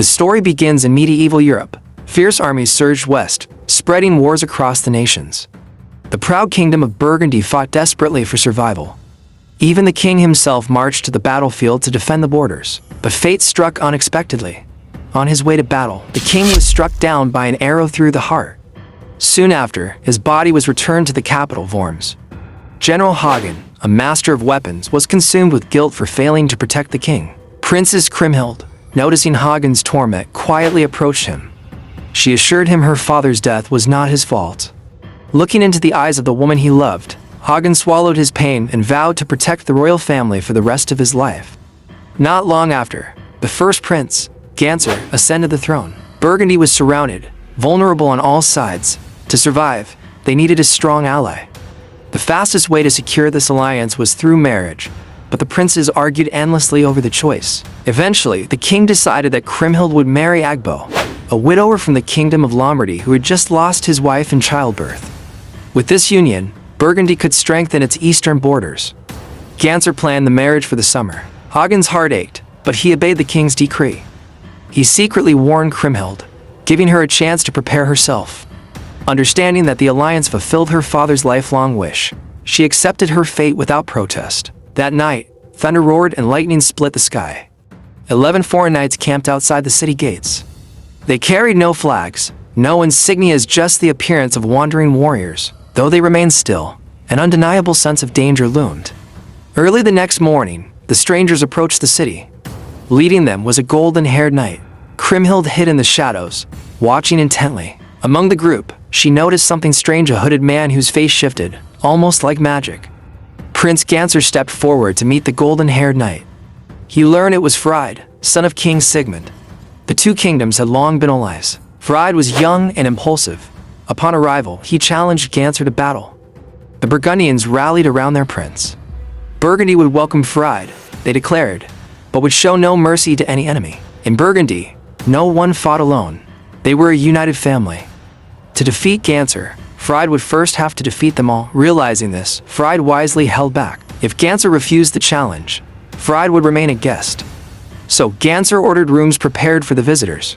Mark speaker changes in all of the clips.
Speaker 1: The story begins in medieval Europe. Fierce armies surged west, spreading wars across the nations. The proud kingdom of Burgundy fought desperately for survival. Even the king himself marched to the battlefield to defend the borders. But fate struck unexpectedly. On his way to battle, the king was struck down by an arrow through the heart. Soon after, his body was returned to the capital, Worms. General Hagen, a master of weapons, was consumed with guilt for failing to protect the king. Princess Kriemhild, noticing Hagen's torment, quietly approached him. She assured him her father's death was not his fault. Looking into the eyes of the woman he loved, Hagen swallowed his pain and vowed to protect the royal family for the rest of his life. Not long after, the first prince, Ganser, ascended the throne. Burgundy was surrounded, vulnerable on all sides. To survive, they needed a strong ally. The fastest way to secure this alliance was through marriage, but the princes argued endlessly over the choice. Eventually, the king decided that Kriemhild would marry Agbo, a widower from the kingdom of Lombardy who had just lost his wife in childbirth. With this union, Burgundy could strengthen its eastern borders. Ganser planned the marriage for the summer. Hagen's heart ached, but he obeyed the king's decree. He secretly warned Kriemhild, giving her a chance to prepare herself. Understanding that the alliance fulfilled her father's lifelong wish, she accepted her fate without protest. That night, thunder roared and lightning split the sky. 11 foreign knights camped outside the city gates. They carried no flags, no insignias, just the appearance of wandering warriors. Though they remained still, an undeniable sense of danger loomed. Early the next morning, the strangers approached the city. Leading them was a golden-haired knight. Kriemhild hid in the shadows, watching intently. Among the group, she noticed something strange: a hooded man whose face shifted, almost like magic. Prince Ganser stepped forward to meet the golden-haired knight. He learned it was Fried, son of King Sigmund. The two kingdoms had long been allies. Fried was young and impulsive. Upon arrival, he challenged Ganser to battle. The Burgundians rallied around their prince. Burgundy would welcome Fried, they declared, but would show no mercy to any enemy. In Burgundy, no one fought alone. They were a united family. To defeat Ganser, Fried would first have to defeat them all. Realizing this, Fried wisely held back. If Ganser refused the challenge, Fried would remain a guest. So Ganser ordered rooms prepared for the visitors.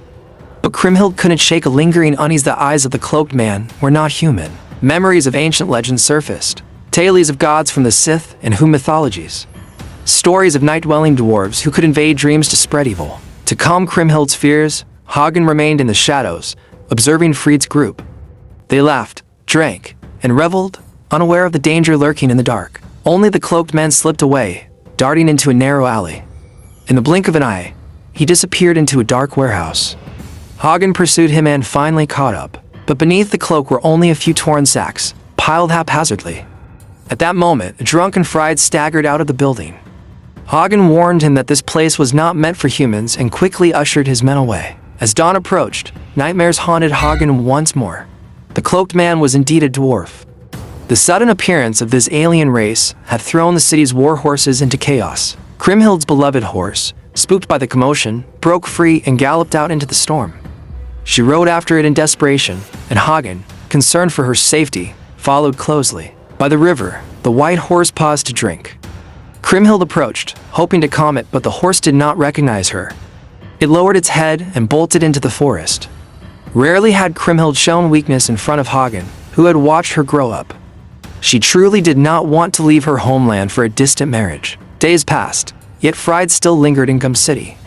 Speaker 1: But Kriemhild couldn't shake a lingering unease. The eyes of the cloaked man were not human. Memories of ancient legends surfaced. Tales of gods from the Sith and Hu mythologies. Stories of night-dwelling dwarves who could invade dreams to spread evil. To calm Kriemhild's fears, Hagen remained in the shadows, observing Fried's group. They laughed, drank, and reveled, unaware of the danger lurking in the dark. Only the cloaked man slipped away, darting into a narrow alley. In the blink of an eye, he disappeared into a dark warehouse. Hagen pursued him and finally caught up, but beneath the cloak were only a few torn sacks, piled haphazardly. At that moment, a drunken Fried staggered out of the building. Hagen warned him that this place was not meant for humans and quickly ushered his men away. As dawn approached, nightmares haunted Hagen once more. The cloaked man was indeed a dwarf. The sudden appearance of this alien race had thrown the city's war horses into chaos. Kriemhild's beloved horse, spooked by the commotion, broke free and galloped out into the storm. She rode after it in desperation, and Hagen, concerned for her safety, followed closely. By the river, the white horse paused to drink. Kriemhild approached, hoping to calm it, but the horse did not recognize her. It lowered its head and bolted into the forest. Rarely had Kriemhild shown weakness in front of Hagen, who had watched her grow up. She truly did not want to leave her homeland for a distant marriage. Days passed, yet Fried still lingered in Gum City.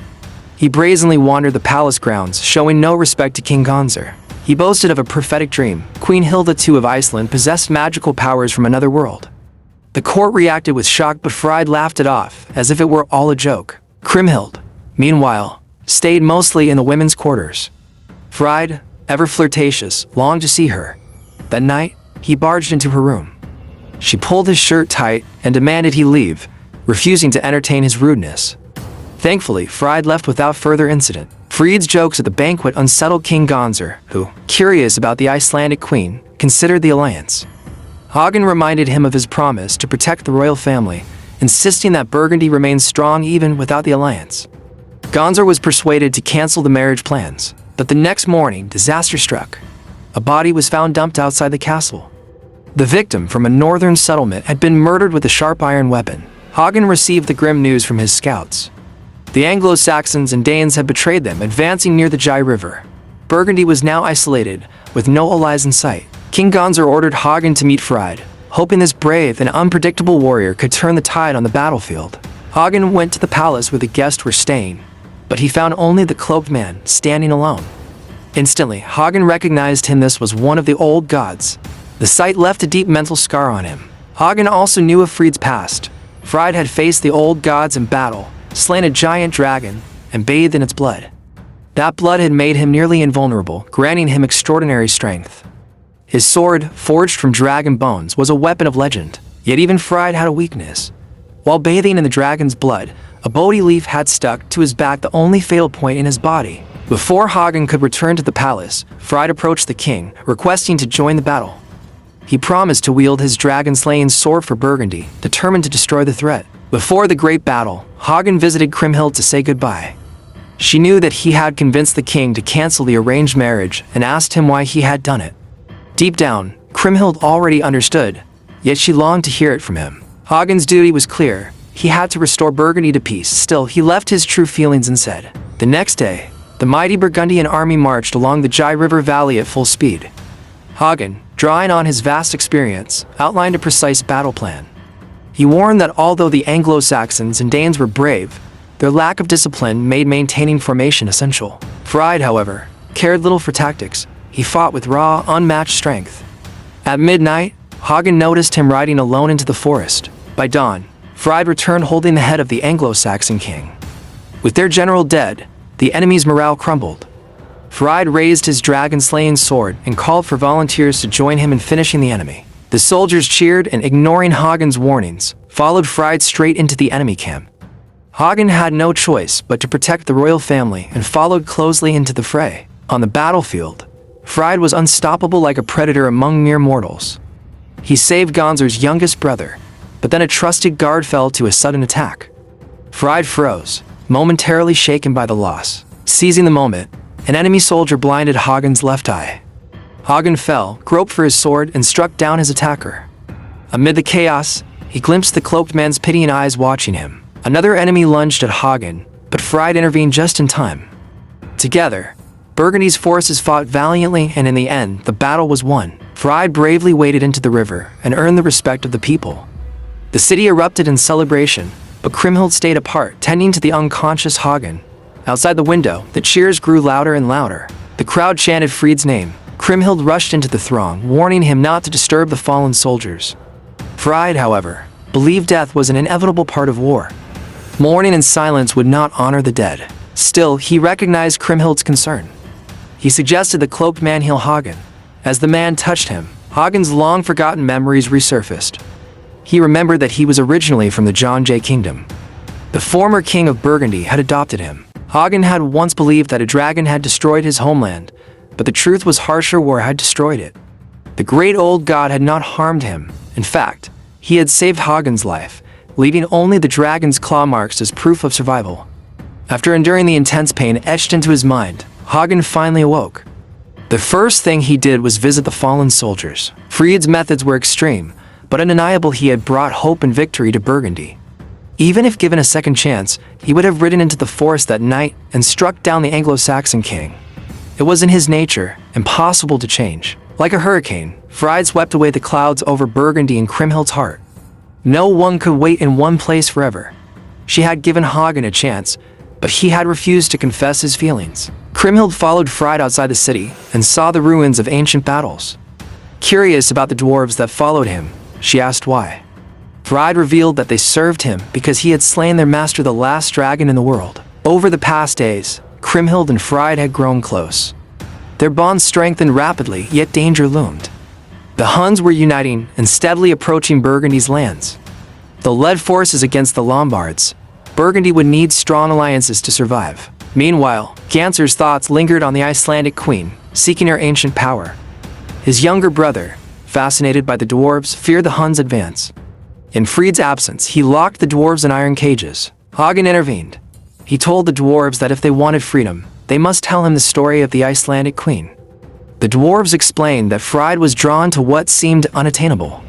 Speaker 1: He brazenly wandered the palace grounds, showing no respect to King Ganser. He boasted of a prophetic dream. Queen Hilda II of Iceland possessed magical powers from another world. The court reacted with shock, but Fried laughed it off, as if it were all a joke. Kriemhild, meanwhile, stayed mostly in the women's quarters. Fried, ever flirtatious, longed to see her. That night, he barged into her room. She pulled his shirt tight and demanded he leave, refusing to entertain his rudeness. Thankfully, Fried left without further incident. Fried's jokes at the banquet unsettled King Ganser, who, curious about the Icelandic queen, considered the alliance. Hagen reminded him of his promise to protect the royal family, insisting that Burgundy remain strong even without the alliance. Ganser was persuaded to cancel the marriage plans, but the next morning, disaster struck. A body was found dumped outside the castle. The victim, from a northern settlement, had been murdered with a sharp iron weapon. Hagen received the grim news from his scouts. The Anglo-Saxons and Danes had betrayed them, advancing near the Jai River. Burgundy was now isolated, with no allies in sight. King Gonzer ordered Hagen to meet Fried, hoping this brave and unpredictable warrior could turn the tide on the battlefield. Hagen went to the palace where the guests were staying, but he found only the cloaked man standing alone. Instantly, Hagen recognized him. This was one of the old gods. The sight left a deep mental scar on him. Hagen also knew of Fried's past. Fried had faced the old gods in battle, slain a giant dragon, and bathed in its blood. That blood had made him nearly invulnerable, granting him extraordinary strength. His sword, forged from dragon bones, was a weapon of legend, yet even Fried had a weakness. While bathing in the dragon's blood, a Bodhi leaf had stuck to his back, the only fatal point in his body. Before Hagen could return to the palace, Fried approached the king, requesting to join the battle. He promised to wield his dragon-slaying sword for Burgundy, determined to destroy the threat. Before the great battle, Hagen visited Kriemhild to say goodbye. She knew that he had convinced the king to cancel the arranged marriage and asked him why he had done it. Deep down, Kriemhild already understood, yet she longed to hear it from him. Hagen's duty was clear. He had to restore Burgundy to peace. Still, he left his true feelings and said. The next day, the mighty Burgundian army marched along the Jai River valley at full speed. Hagen, drawing on his vast experience, outlined a precise battle plan. He warned that although the Anglo-Saxons and Danes were brave, their lack of discipline made maintaining formation essential. Fried, however, cared little for tactics. He fought with raw, unmatched strength. At midnight, Hagen noticed him riding alone into the forest. By dawn, Fried returned holding the head of the Anglo-Saxon king. With their general dead, the enemy's morale crumbled. Fried raised his dragon-slaying sword and called for volunteers to join him in finishing the enemy. The soldiers cheered and, ignoring Hagen's warnings, followed Fried straight into the enemy camp. Hagen had no choice but to protect the royal family and followed closely into the fray. On the battlefield, Fried was unstoppable like a predator among mere mortals. He saved Gonzer's youngest brother, but then a trusted guard fell to a sudden attack. Fried froze, momentarily shaken by the loss. Seizing the moment, an enemy soldier blinded Hagen's left eye. Hagen fell, groped for his sword, and struck down his attacker. Amid the chaos, he glimpsed the cloaked man's pitying eyes watching him. Another enemy lunged at Hagen, but Fried intervened just in time. Together, Burgundy's forces fought valiantly, and in the end, the battle was won. Fried bravely waded into the river and earned the respect of the people. The city erupted in celebration, but Kriemhild stayed apart, tending to the unconscious Hagen. Outside the window, the cheers grew louder and louder. The crowd chanted Fried's name. Kriemhild rushed into the throng, warning him not to disturb the fallen soldiers. Fried, however, believed death was an inevitable part of war. Mourning and silence would not honor the dead. Still, he recognized Kriemhild's concern. He suggested the cloaked man heal Hagen. As the man touched him, Hagen's long-forgotten memories resurfaced. He remembered that he was originally from the John Jay Kingdom. The former king of Burgundy had adopted him. Hagen had once believed that a dragon had destroyed his homeland, but the truth was harsher war had destroyed it. The great old god had not harmed him. In fact, he had saved Hagen's life, leaving only the dragon's claw marks as proof of survival. After enduring the intense pain etched into his mind, Hagen finally awoke. The first thing he did was visit the fallen soldiers. Fried's methods were extreme, but undeniable. He had brought hope and victory to Burgundy. Even if given a second chance, he would have ridden into the forest that night and struck down the Anglo-Saxon king. It was in his nature, impossible to change. Like a hurricane, Fried swept away the clouds over Burgundy and Kriemhild's heart. No one could wait in one place forever. She had given Hagen a chance, but he had refused to confess his feelings. Kriemhild followed Fried outside the city and saw the ruins of ancient battles. Curious about the dwarves that followed him, she asked why. Fried revealed that they served him because he had slain their master, the last dragon in the world. Over the past days, Kriemhild and Fried had grown close. Their bond strengthened rapidly, yet danger loomed. The Huns were uniting and steadily approaching Burgundy's lands. Though led forces against the Lombards, Burgundy would need strong alliances to survive. Meanwhile, Ganser's thoughts lingered on the Icelandic queen, seeking her ancient power. His younger brother, fascinated by the dwarves, feared the Huns' advance. In Fried's absence, he locked the dwarves in iron cages. Hagen intervened. He told the dwarves that if they wanted freedom, they must tell him the story of the Icelandic queen. The dwarves explained that Fried was drawn to what seemed unattainable.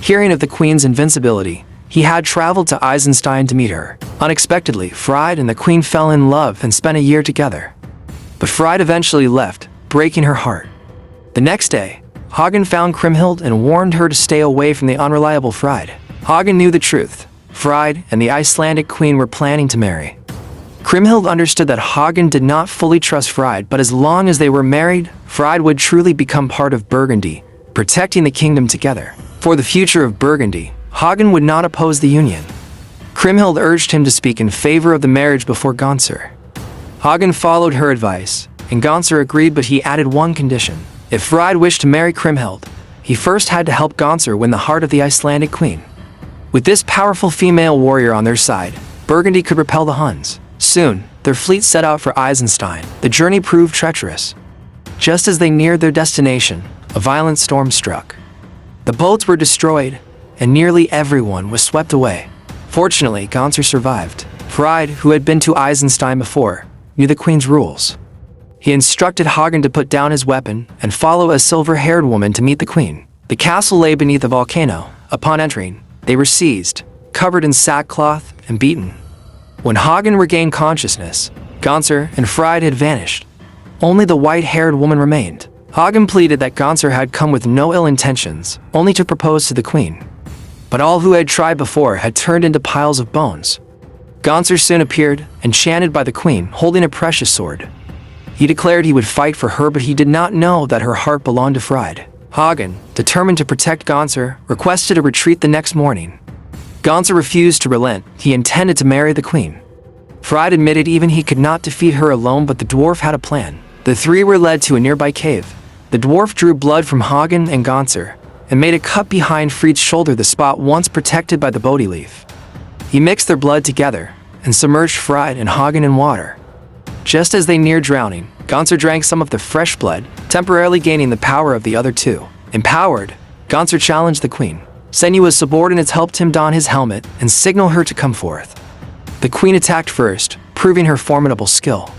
Speaker 1: Hearing of the queen's invincibility, He had traveled to Eisenstein to meet her. Unexpectedly, Fried and the queen fell in love and spent a year together. But Fried eventually left, breaking her heart. The next day, Hagen found Kriemhild and warned her to stay away from the unreliable Fried. Hagen knew the truth. Fried and the Icelandic queen were planning to marry. Kriemhild understood that Hagen did not fully trust Fried, but as long as they were married, Fried would truly become part of Burgundy, protecting the kingdom together. For the future of Burgundy, Hagen would not oppose the union. Kriemhild urged him to speak in favor of the marriage before Gonsur. Hagen followed her advice, and Gonsur agreed, but he added one condition. If Fried wished to marry Kriemhild, he first had to help Gonsur win the heart of the Icelandic queen. With this powerful female warrior on their side, Burgundy could repel the Huns. Soon, their fleet set out for Eisenstein. The journey proved treacherous. Just as they neared their destination, a violent storm struck. The boats were destroyed, and nearly everyone was swept away. Fortunately, Gonsur survived. Fried, who had been to Eisenstein before, knew the queen's rules. He instructed Hagen to put down his weapon and follow a silver-haired woman to meet the queen. The castle lay beneath a volcano. Upon entering, they were seized, covered in sackcloth, and beaten. When Hagen regained consciousness, Gonsur and Fried had vanished. Only the white-haired woman remained. Hagen pleaded that Gonsur had come with no ill intentions, only to propose to the queen. But all who had tried before had turned into piles of bones. Gonsur soon appeared, enchanted by the queen, holding a precious sword. He declared he would fight for her, but he did not know that her heart belonged to Fried. Hagen, determined to protect Gonsur, requested a retreat the next morning. Gonsur refused to relent. He intended to marry the queen. Fried admitted even he could not defeat her alone, but the dwarf had a plan. The three were led to a nearby cave. The dwarf drew blood from Hagen and Gonsur and made a cut behind Fried's shoulder, the spot once protected by the Bodhi leaf. He mixed their blood together and submerged Fried and Hagen in water. Just as they neared drowning, Gonsur drank some of the fresh blood, temporarily gaining the power of the other two. Empowered, Gonsur challenged the queen. Senua's subordinates helped him don his helmet and signal her to come forth. The queen attacked first, proving her formidable skill.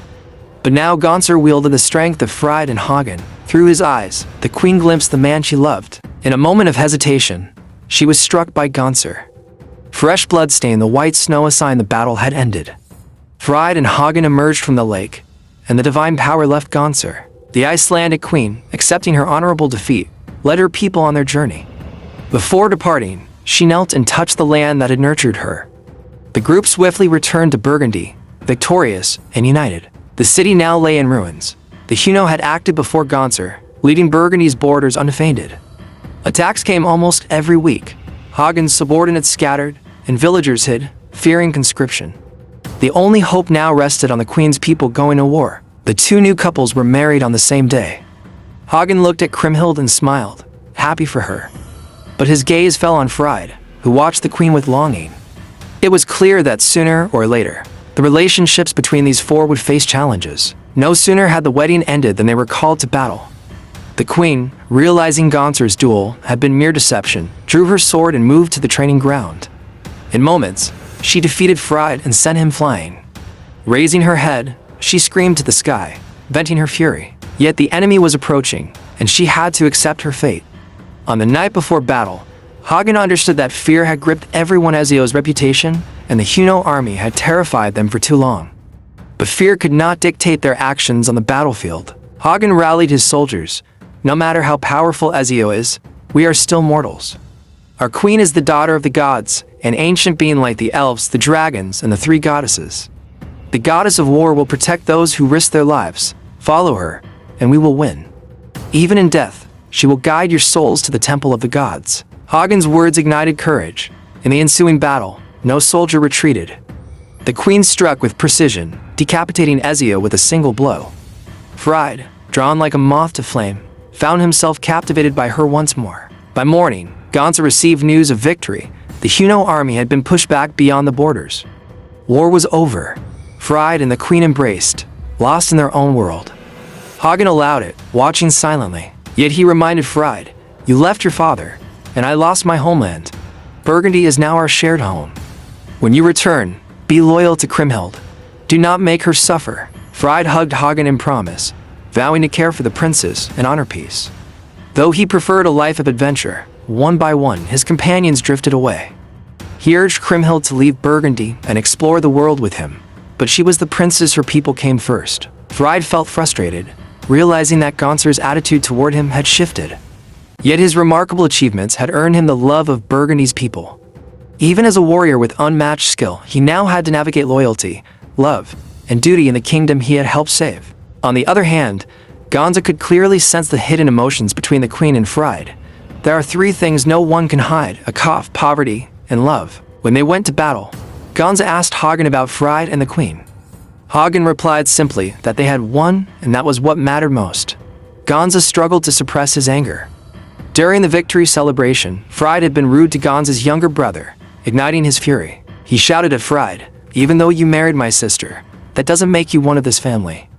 Speaker 1: But now Gonsur wielded the strength of Fried and Hagen. Through his eyes, the queen glimpsed the man she loved. In a moment of hesitation, she was struck by Gonsur. Fresh blood stained the white snow, a sign the battle had ended. Fried and Hagen emerged from the lake, and the divine power left Gonsur. The Icelandic queen, accepting her honorable defeat, led her people on their journey. Before departing, she knelt and touched the land that had nurtured her. The group swiftly returned to Burgundy, victorious and united. The city now lay in ruins. The Huno had acted before Gonsur, leaving Burgundy's borders undefended. Attacks came almost every week. Hagen's subordinates scattered, and villagers hid, fearing conscription. The only hope now rested on the queen's people going to war. The two new couples were married on the same day. Hagen looked at Kriemhild and smiled, happy for her. But his gaze fell on Fried, who watched the queen with longing. It was clear that sooner or later, the relationships between these four would face challenges. No sooner had the wedding ended than they were called to battle. The queen, realizing Gonsur's duel had been mere deception, drew her sword and moved to the training ground. In moments, she defeated Fried and sent him flying. Raising her head, she screamed to the sky, venting her fury. Yet the enemy was approaching, and she had to accept her fate. On the night before battle, Hagen understood that fear had gripped everyone. Ezio's reputation and the Huno army had terrified them for too long. But fear could not dictate their actions on the battlefield. Hagen rallied his soldiers. No matter how powerful Ezio is, we are still mortals. Our queen is the daughter of the gods, an ancient being like the elves, the dragons, and the three goddesses. The goddess of war will protect those who risk their lives. Follow her, and we will win. Even in death, she will guide your souls to the temple of the gods. Hagen's words ignited courage. In the ensuing battle, no soldier retreated. The queen struck with precision, decapitating Ezio with a single blow. Fried, drawn like a moth to flame, found himself captivated by her once more. By morning, Gonsur received news of victory. The Huno army had been pushed back beyond the borders. War was over. Fried and the queen embraced, lost in their own world. Hagen allowed it, watching silently. Yet he reminded Fried, "You left your father, and I lost my homeland. Burgundy is now our shared home. When you return, be loyal to Kriemhild. Do not make her suffer." Fried hugged Hagen in promise, vowing to care for the princess and honor peace. Though he preferred a life of adventure, one by one his companions drifted away. He urged Kriemhild to leave Burgundy and explore the world with him. But she was the princess her people came first. Fried felt frustrated, realizing that Gonsar's attitude toward him had shifted. Yet his remarkable achievements had earned him the love of Burgundy's people. Even as a warrior with unmatched skill, he now had to navigate loyalty, love, and duty in the kingdom he had helped save. On the other hand, Gonza could clearly sense the hidden emotions between the queen and Fried. There are three things no one can hide: a cough, poverty, and love. When they went to battle, Gonza asked Hagen about Fried and the queen. Hagen replied simply that they had won, and that was what mattered most. Gonza struggled to suppress his anger. During the victory celebration, Fried had been rude to Gonza's younger brother, igniting his fury. He shouted at Fried, "Even though you married my sister, that doesn't make you one of this family.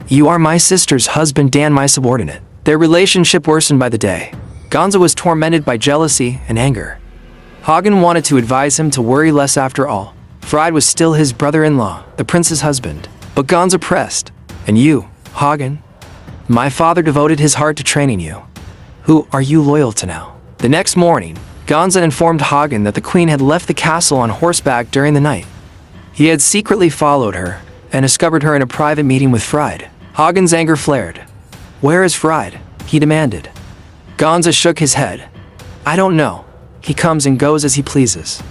Speaker 1: You are my sister's husband and my subordinate." Their relationship worsened by the day. Gonza was tormented by jealousy and anger. Hagen wanted to advise him to worry less. After all, Fried was still his brother-in-law, the prince's husband. But Gonza pressed, "And you, Hagen? My father devoted his heart to training you. Who are you loyal to now?" The next morning, Gonza informed Hagen that the queen had left the castle on horseback during the night. He had secretly followed her and discovered her in a private meeting with Fried. Hagen's anger flared. "Where is Fried?" he demanded. Gonza shook his head. "I don't know. He comes and goes as he pleases.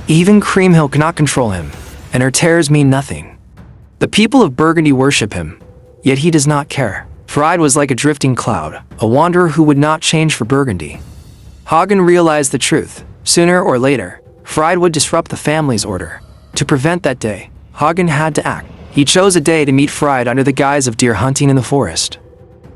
Speaker 1: Even Kriemhild cannot control him, and her terrors mean nothing. The people of Burgundy worship him, yet he does not care." Fried was like a drifting cloud, a wanderer who would not change for Burgundy. Hagen realized the truth. Sooner or later, Fried would disrupt the family's order. To prevent that day, Hagen had to act. He chose a day to meet Fried under the guise of deer hunting in the forest.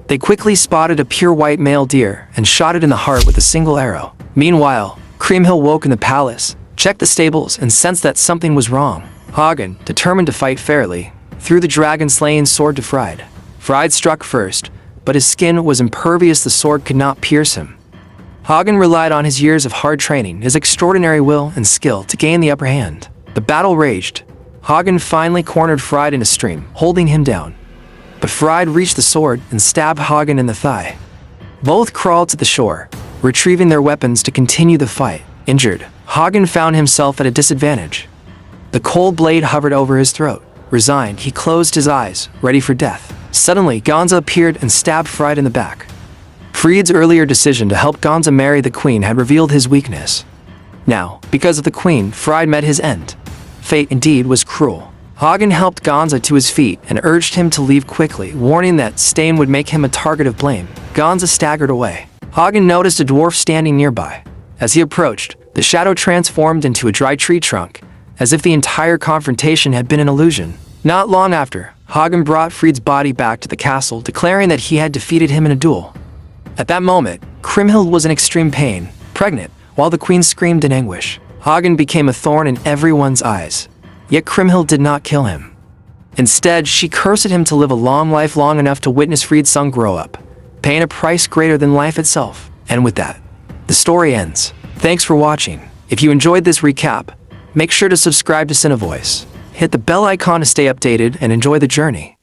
Speaker 1: They quickly spotted a pure white male deer and shot it in the heart with a single arrow. Meanwhile, Kriemhild woke in the palace, checked the stables, and sensed that something was wrong. Hagen, determined to fight fairly, threw the dragon-slaying sword to Fried. Fried struck first, but his skin was impervious. The sword could not pierce him. Hagen relied on his years of hard training, his extraordinary will and skill to gain the upper hand. The battle raged. Hagen finally cornered Fried in a stream, holding him down. But Fried reached the sword and stabbed Hagen in the thigh. Both crawled to the shore, retrieving their weapons to continue the fight. Injured, Hagen found himself at a disadvantage. The cold blade hovered over his throat. Resigned, he closed his eyes, ready for death. Suddenly, Gonza appeared and stabbed Fried in the back. Fried's earlier decision to help Gonza marry the queen had revealed his weakness. Now, because of the queen, Fried met his end. Fate indeed was cruel. Hagen helped Gonza to his feet and urged him to leave quickly, warning that staying would make him a target of blame. Gonza staggered away. Hagen noticed a dwarf standing nearby. As he approached, the shadow transformed into a dry tree trunk, as if the entire confrontation had been an illusion. Not long after, Hagen brought Fried's body back to the castle, declaring that he had defeated him in a duel. At that moment, Kriemhild was in extreme pain, pregnant, while the queen screamed in anguish. Hagen became a thorn in everyone's eyes. Yet Kriemhild did not kill him. Instead, she cursed him to live a long life, long enough to witness Fried's son grow up, paying a price greater than life itself. And with that, the story ends. Thanks for watching. If you enjoyed this recap, make sure to subscribe to Cinevoice. Hit the bell icon to stay updated and enjoy the journey.